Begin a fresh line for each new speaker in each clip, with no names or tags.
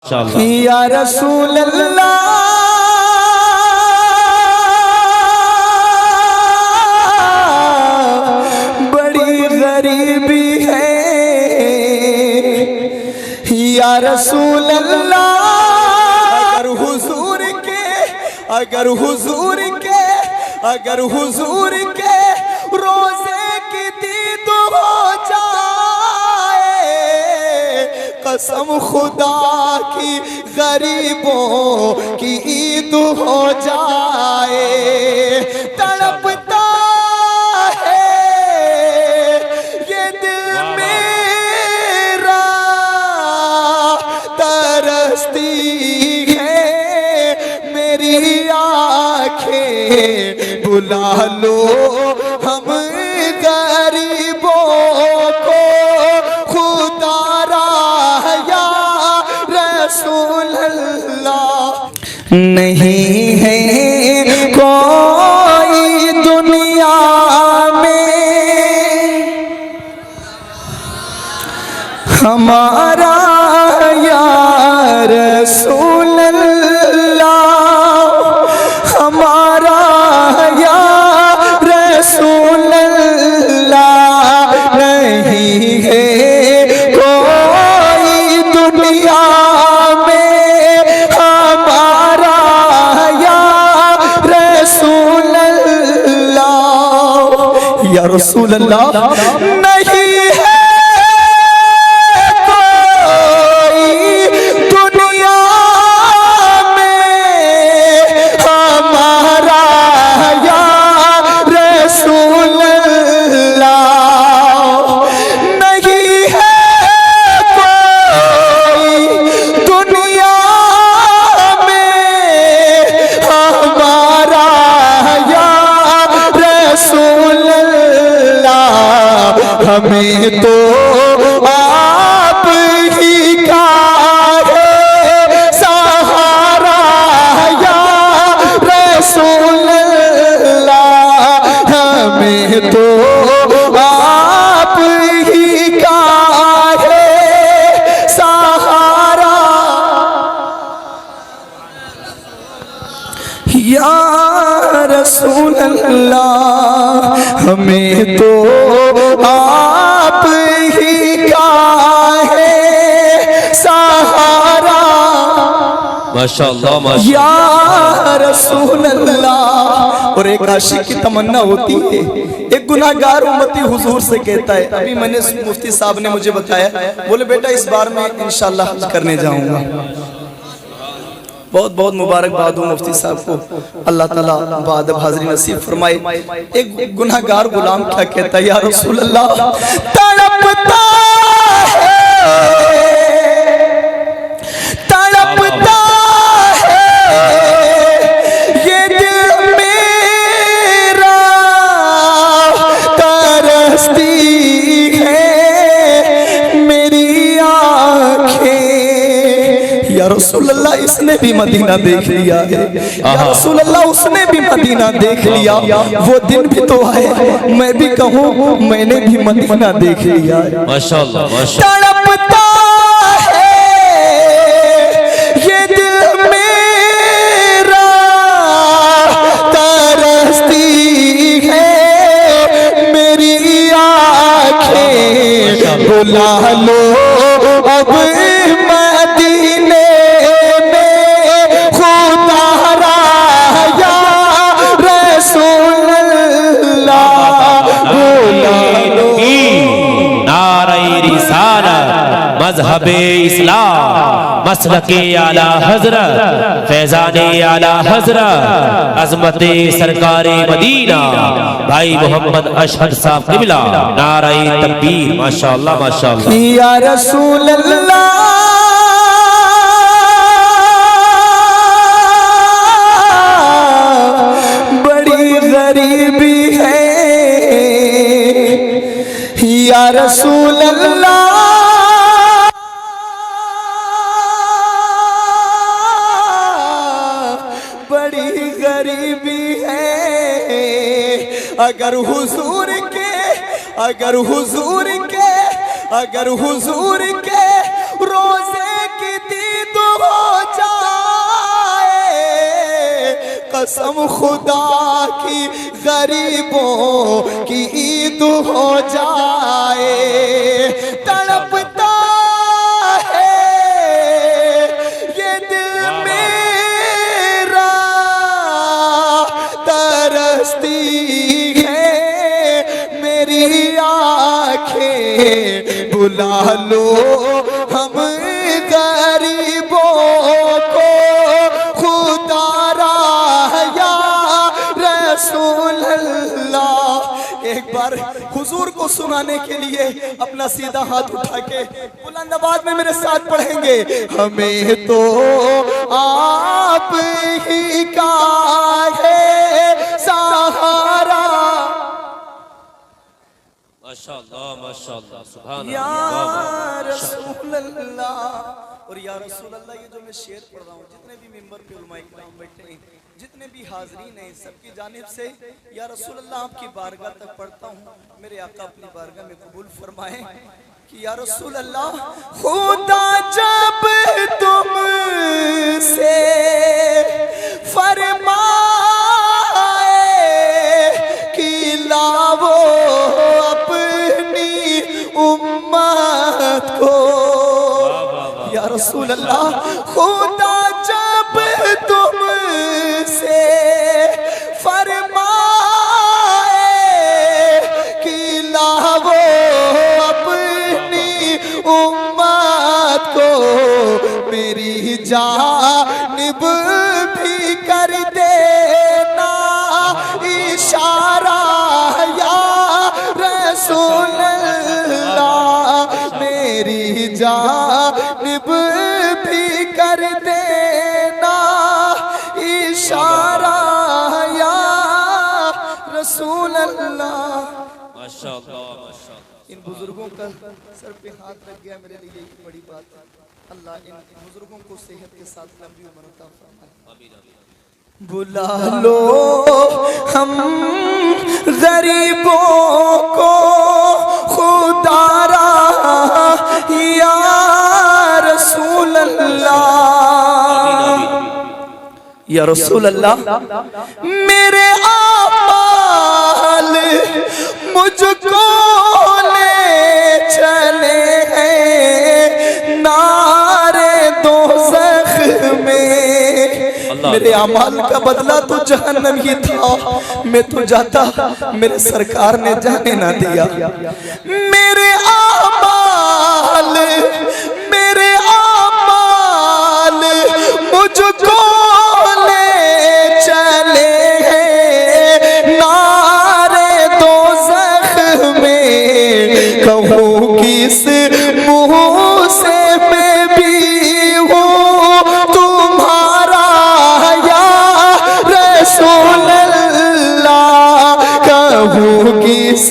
या रसूल अल्लाह बड़ी गरीबी है या रसूल अल्लाह। अगर हुजूर के रोजे की दीद हो जाए, कसम खुदा की गरीबों की ईद हो जाए। तड़पता है ये दिल मेरा, तरसती है मेरी आँखें, बुला लो हम गरीबों को खुदा रा या रसूल अल्लाह। नहीं है कोई दुनिया में हमारा या रसूल अल्लाह, हमारा या रसूल अल्लाह। नहीं है कोई दुनिया में हमारा या रसूल अल्लाह, या रसूल अल्लाह। नहीं है हमें तो आप ही का है सहारा या रसूल अल्लाह। हमें तो आप ही का है सहारा या रसूल अल्लाह। हमें तो आप ही का है सहारा
माशाअल्लाह
या रसूल अल्लाह। और एक आशिक की तमन्ना होती है, एक गुनाहगार उम्मती हुजूर से कहता है, अभी मैंने मुफ्ती साहब ने मुझे बताया, बोले बेटा इस बार मैं इंशाअल्लाह हज करने जाऊंगा। बहुत बहुत मुबारकबाद हो मुफ्ती साहब को, अल्लाह ताला बाद हाज़िरी नसीब फरमाए। एक गुनाहगार गुलाम क्या कहता है, या रसूल अल्लाह तड़पता है ये दिल मेरा, तरसती है मेरी आँखें। या रसूल अल्लाह इसने भी मदीना देख लिया है, या रसूल अल्लाह उसने भी मदीना देख लिया। वो दिन भी तो है मैं भी कहूँ मैंने भी मदीना देख लिया है।
माशाअल्लाह
तड़पता है ये दिल मेरा, तरसती है मेरी आँखें। बुला लो अब मदीने में खुदा रा या रसूल अल्लाह। बुला लो
नारे रिसालत मज़हबे इस्लाम मसलके आला हज़रत फैज़ाने आला हज़रत अज़मते सरकारे मदीना भाई मोहम्मद अशहद साहब क़िबला। नारे तकबीर माशाअल्लाह माशाअल्लाह।
या रसूल अल्लाह बड़ी गरीबी है या रसूल अल्लाह। बड़ी गरीबी है अगर हुजूर के रोजे की दीद कसम खुदा की गरीबों की ईद हो जाए। तड़पता है ये दिल मेरा, तरसती है मेरी आंखें, बुला लो हम गरीबों को खुदा रा या रसूल अल्लाह। एक बार हुजूर को सुनाने के लिए अपना सीधा हाथ उठा के बुलंद आवाज में मेरे साथ पढ़ेंगे। हमें तो आप ही का है सहारा,
माशाअल्लाह माशाअल्लाह सुभान
या
अल्लाह।
रसूल अल्लाह। और या रसूल अल्लाह ये जो मैं शेर पढ़ रहा हूँ, जितने भी मेंबर पे उलमाए किराम बैठे हैं, जितने भी हाजरीन हैं, सबकी जानिब से या रसूल अल्लाह आपकी बारगाह तक पढ़ता हूँ। मेरे आका अपनी बारगाह में कबूल फरमाए कि या रसूल अल्लाह, खुदा जब तुमसे फरमाए कि लाओ अपनी उम्मत को, या रसूल अल्लाह, खुदा जब तुमसे फरमाए कि लाओ अपनी उम्मत को, मेरी जानिब भी कर देना इशारा, या रसूल अल्लाह, मेरी जानिब भी कर देना इशारा, या रसूल अल्लाह।
माशाअल्लाह माशाअल्लाह।
इन बुजुर्गों का सर पे हाथ रख गया मेरे लिए एक बड़ी बात है। अल्लाह इन बुजुर्गों को सेहत के साथ लंबी उम्र अता फरमाए। बुला लो हम गरीबों को खुदा रा या रसूल अल्लाह, या रसूल अल्लाह, मेरे आमाल मुझको ले चले हैं नारे दोज़ख में। मेरे अमाल का बदला तो जहन्नम ही था, मैं तो जाता मेरे सरकार ने जाने ना दिया। मेरे आमाल मुझको ले चले हैं नारे दोज़ख में। कहूँ किस मुँह से मैं भी हूँ तुम्हारा, या रसूल अल्लाह, कहूँ किस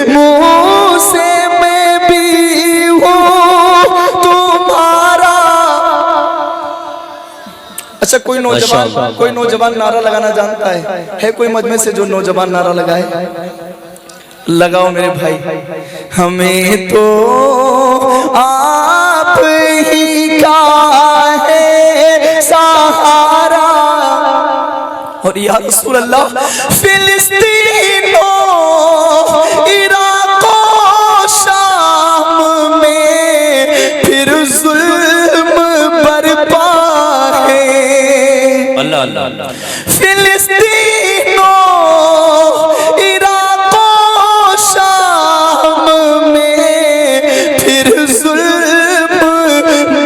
मुँह से मैं भी हूँ तुम्हारा। अच्छा, कोई नौजवान नारा लगाना जानता है कोई मजमे से जो नौजवान नारा लगाए? लगाओ मेरे भाई। हमें तो आप ही का है सहारा, और या रसूल अल्लाह, फिलिस्तीनों इराक शाम में फिर जुल्म बरपा है।
अल्लाह अल्लाह अल्लाह।
फिलिस्तीनों इराक शाम में फिर जुल्म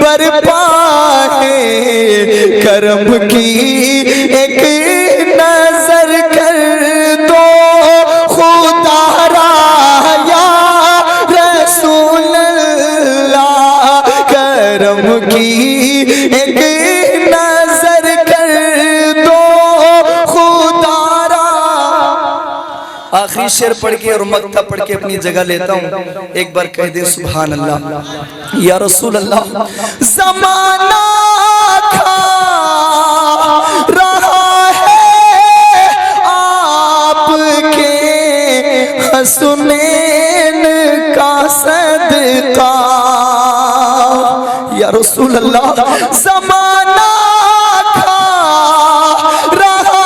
बरपा है। करम की एक नजर कर दो खुदा रा या रसूल अल्लाह, करम की एक नजर कर दो खुदा रा। आखिरी शेर पढ़ के और मक्ता पढ़ के अपनी जगह लेता हूँ। एक बार कह दे सुभान अल्लाह। या रसूल अल्लाह, ज़माना खा रहा है आपके हसनैन का सदका। या रसूल अल्लाह, ज़माना खा रहा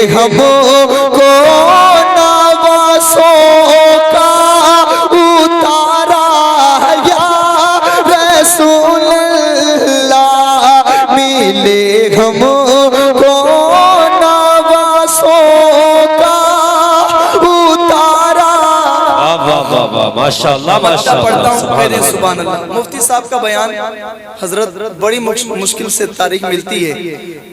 हमको नवासों का उतारा या रसूल अल्लाह, मिले हमको नवासों का उतारा।
वाह वाह वाह, माशाअल्लाह माशाअल्लाह, सुभान अल्लाह।
सुभान अल्लाह। मुफ्ती साहब का बयान हजरत बड़ी मुश्किल से तारीख मिलती है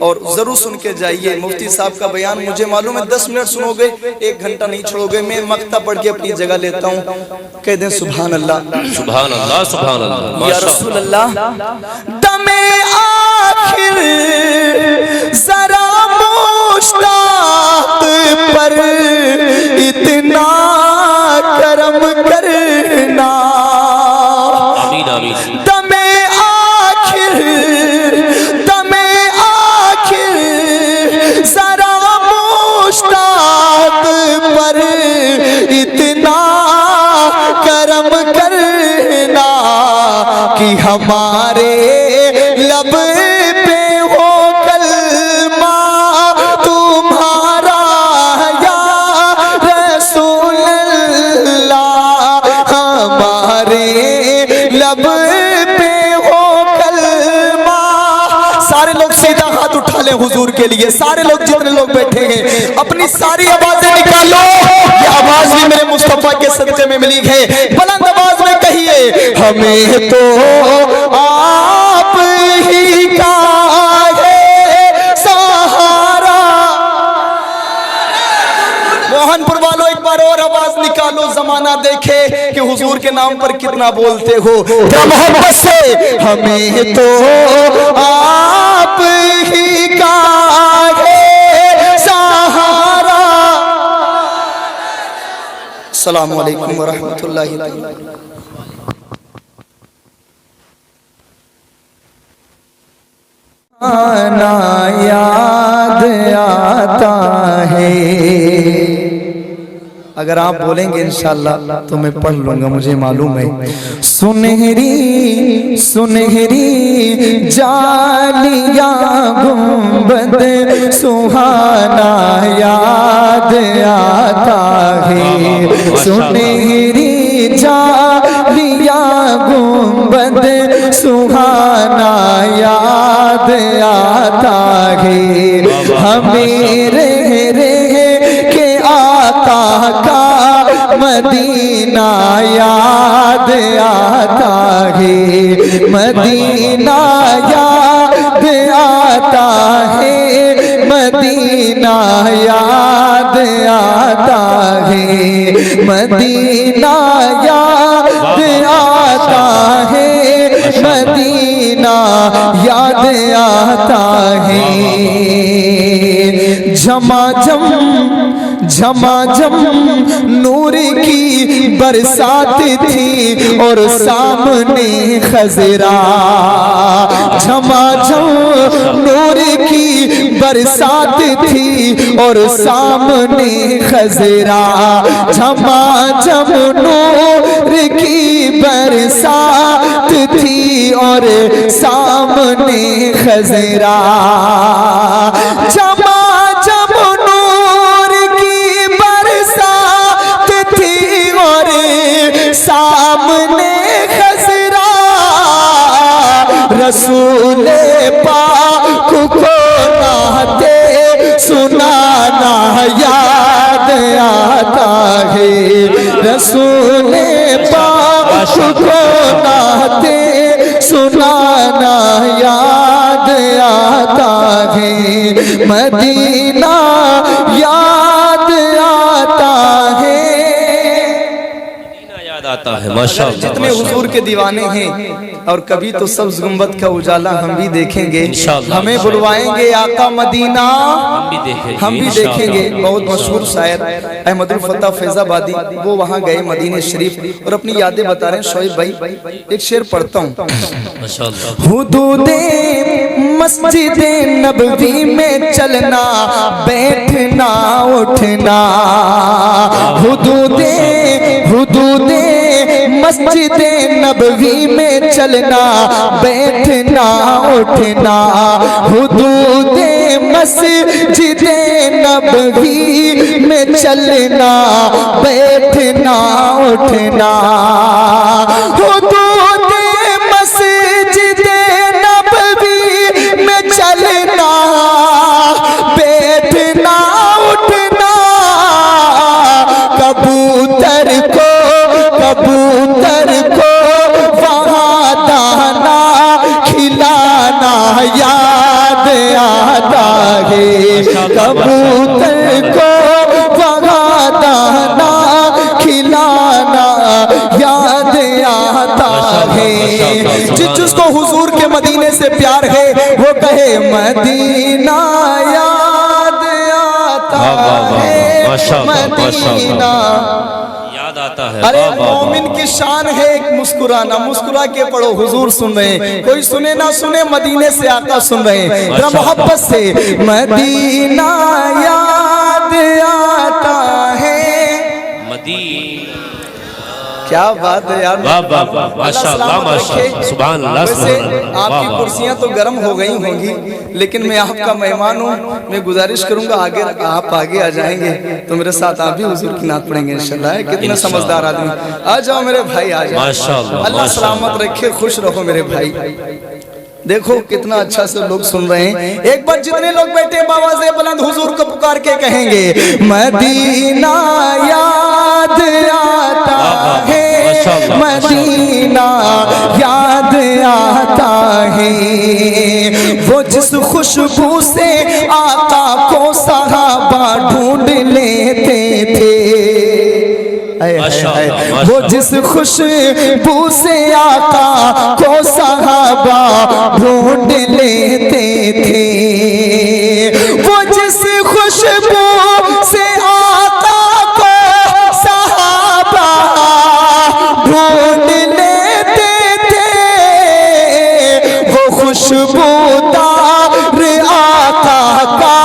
और जरूर सुन के जाइए। मुफ्ती साहब का बयान मुझे मालूम है 10 मिनट सुनोगे, 1 घंटा नहीं छोड़ोगे। मैं मक्ता पढ़ के अपनी जगह लेता हूँ, कह दें सुभान अल्लाह
सुभान अल्लाह सुभान अल्लाह,
या रसूल अल्लाह। दमे आखिर जरा मुश्ताक पर इतना करम करना,
आमीन आमीन।
दमे आखिर जरा मुश्ताक पर इतना करम करना कि हमारे लब पे हो कलमा तुम्हारा या रसूल अल्लाह, हमारे लब पे हो कलमा। सारे लोग सीधा हाथ उठा लें हुजूर के लिए, सारे लोग जितने लोग बैठे हैं अपनी सारी आवाजें निकालो। ये आवाज भी मेरे मुस्तफा के सदक़े में मिली है। बुलंद आवाज में कहिए, हमें तो आप ही का है सहारा। मोहनपुर वालों एक बार और आवाज निकालो, जमाना देखे कि हुजूर के नाम पर कितना बोलते हो। क्या मोहब्बत से, हमें तो आप ही का है सहारा। अस्सलामु अलैकुम व रहमतुल्लाहि तआला। आना याद आता है, अगर आप बोलेंगे इंशाअल्लाह तो मैं पढ़ लूंगा, मुझे मालूम है। सुनहरी सुनहरी जालिया गुंबद सुहाना याद आता है, सुनहरी जालिया गुंबद सुहाना याद आता है, हमें रह के आका का मदीना याद आता है, मदीना याद आता है, मदीना याद आता है, मदीना याद आता है, मदीना याद आता है। झमाझम झमाझम नूर की बरसात थी और सामने खजरा, झमाझम नूर की बरसात थी और सामने खजरा, झमाझम नूर की बरसात थी और सामने खजरा, झमाझम नूर की बरसात थी और सामने खजरा, रसूल पाक को नाते सुनाना याद आता है, रसूल पाक को नाते सुनाना याद आता है, मदीना याद आता है,
याद आता है। माशाअल्लाह,
जितने हुजूर के दीवाने हैं और कभी तो सब्ज़ गुंबद का उजाला हम भी देखेंगे, हमें बुलवाएंगे आका मदीना, हम भी देखेंगे। बहुत मशहूर शायर अहमदुल फत्ता फैजाबादी, वो वहाँ गए मदीने शरीफ और अपनी यादें बता रहे हैं। शोएब भाई एक शेर पढ़ता हूँ। हुदूदे मस्जिदे नबवी में चलना बैठना उठना, हुदूदे मस्जिद नबवी में चलना बैठना उठना, हुदूद मस्जिद नबवी में चलना बैठना उठना, हुदूद मस्जिद नबवी में चलना बैठना उठना, कबूतर को वहाँ दाना खिलाना याद आता है, कबूतर को वहाँ दाना खिलाना याद आता है। जिसको हुजूर के मदीने से प्यार है वो कहे मदीना याद आता है, मदीना
याद आता है।
अरे मोमिन की शान है एक मुस्कुराना, मुस्कुरा के पढ़ो, हुजूर सुन रहे हैं, कोई सुने ना सुने मदीने से आका सुन रहे हैं, जरा मोहब्बत से मदीना याद आता है, क्या बात है यार,
माशाअल्लाह माशाअल्लाह सुभान अल्लाह।
वैसे आपकी कुर्सियां तो गर्म हो गई होंगी, लेकिन मैं आपका मेहमान हूँ, मैं गुजारिश करूंगा आगे आप आगे आ जाएंगे तो मेरे साथ आप भी हुजूर की नात पढ़ेंगे इंशाल्लाह। कितना समझदार आदमी, आ जाओ मेरे भाई आ जाओ,
माशाअल्लाह
अल्लाह सलामत रखे, खुश रहो मेरे भाई। देखो कितना अच्छा से लोग सुन रहे हैं, एक बार जितने लोग बैठे बाबा से बुलंद हुजूर को पुकार के कहेंगे मदीना याद आता है, मदीना याद आता है, वो जिस खुशबू से आका को सहाबा ढूंढ लेते थे, वो जिस खुशबू से आका को सहाबा ढूंढ लेते थे, वो जिस खुशबू से आका को सहाबा ढूंढ लेते थे, वो खुशबूदार आका का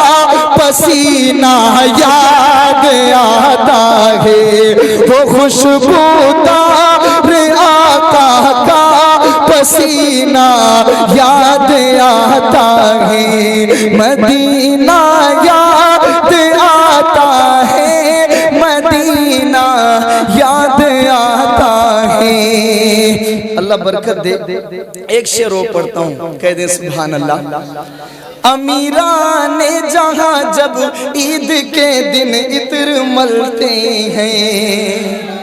पसीना याद आता है, वो खुशबूदार आका का पसीना याद आता है, मदीना याद आता है, मदीना याद आता है। अल्लाह बरकत दे। एक शेर और पढ़ता हूँ, कह दे सुभान अल्लाह। अमीरा ने जहाँ जब ईद के दिन इत्र मलते हैं,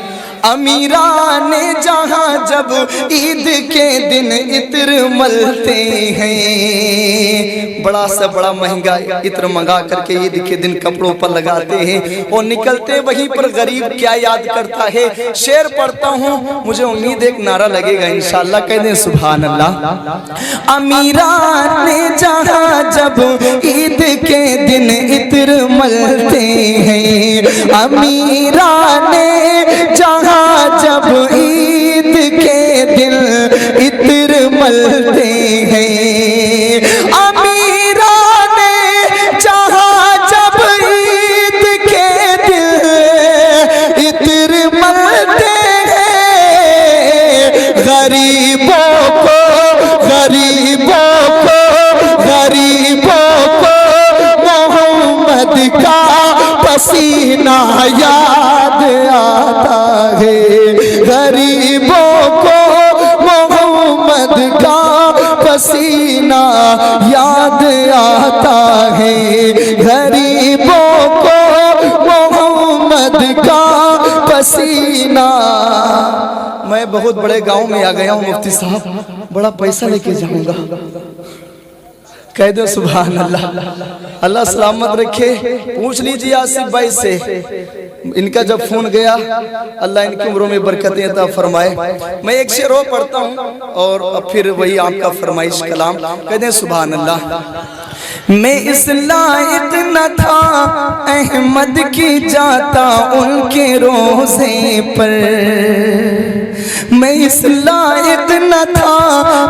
अमीरा ने जहाँ जब ईद के दिन इत्र मलते हैं, बड़ा सा बड़ा महंगा इत्र मंगा करके ईद के दिन कपड़ों पर लगाते हैं और निकलते वहीं पर गरीब क्या याद करता है। शेर पढ़ता हूँ, मुझे उम्मीद एक नारा लगेगा इंशाअल्लाह, कह दें सुभान अल्लाह। अमीरा ने जहाँ जब ईद के दिन इत्र मलते हैं, अमीरा ने जहाँ जब ईद के दिन इत्र मलते हैं, अमीरा ने जहाँ जब ईद के दिन इत्र मलते हैं, गरीबों को मोहम्मद का पसीना याद आता है, गरीबों को मोहम्मद का पसीना याद आता है, गरीबों को मोहम्मद का पसीना। मैं बहुत बड़े गांव में आ गया हूँ मुफ्ती साहब, बड़ा पैसा लेके जाऊंगा, कह दो सुभान अल्लाह। अल्लाह सलामत रखे। पूछ लीजिए आसिफ भाई से, इनका जब फोन गया, अल्लाह इनकी उम्रों में बरकतें अता फरमाए। मैं एक शेर और पढ़ता हूँ और अब फिर वही आपका फरमाइश कलाम, कह दें सुभान अल्लाह। मैं इस लायक न था अहमद की जाता उनके रोज़े पर, मैं इस लायक न था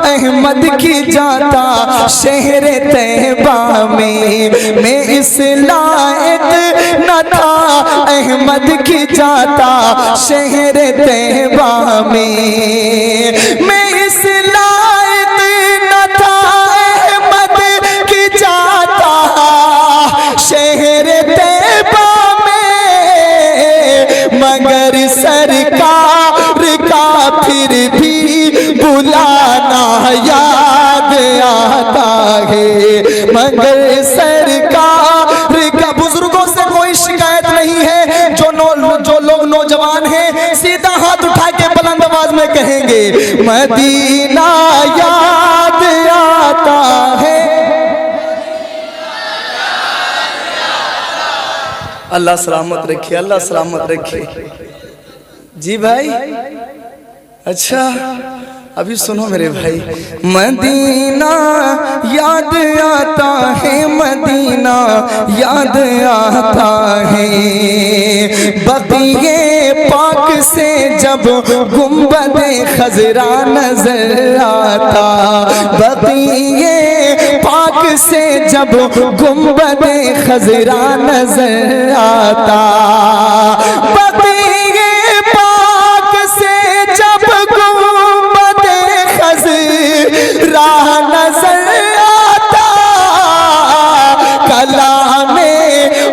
अहमद की जाता शहर तैबा में, मैं इस लायक न था अहमद की जाता शहर तैबा में। मैं इस लायक न था अहमद की जाता शहर तैबा में, मगर सरकार का फिर भी बुलाना याद आता है, मगर सरकार का। बुजुर्गों से कोई शिकायत नहीं है, जो लोग नौजवान हैं सीधा हाथ उठा के बुलंद आवाज में कहेंगे मदीना याद आता है। अल्लाह सलामत रखे, अल्लाह सलामत रखे। जी भाई, अच्छा अभी सुनो मेरे भाई। मदीना याद आता है, मदीना याद आता है, बक़िए पाक से जब गुंबदे खजरा नजर आता, बक़िए पाक से जब गुंबदे खजरा नजर आता, बक़िए पाक से जब गुंबदे खजरा नजर आता, कलामे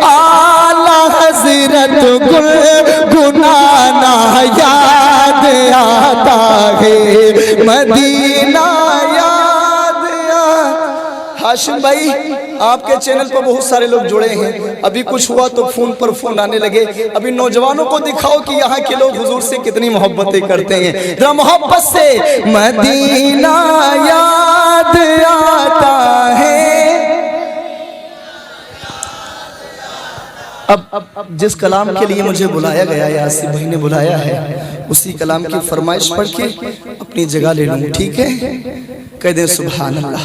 आला हजरत गुनगुनाना याद आता है, मदीना याद हाशिम भाई, आपके चैनल पर बहुत सारे लोग जुड़े हैं। अभी कुछ हुआ तो फोन पर फोन आने लगे। अभी नौजवानों को दिखाओ कि यहाँ के लोग हुजूर से कितनी मोहब्बतें करते हैं। जरा मोहब्बत से मदीना याद आता है। अब जिस कलाम के लिए मुझे बुलाया गया है, आसिफ भाई ने बुलाया है, उसी कलाम की फरमाइश पढ़ के अपनी जगह ले लूँ, ठीक है? कह दें सुभान अल्लाह।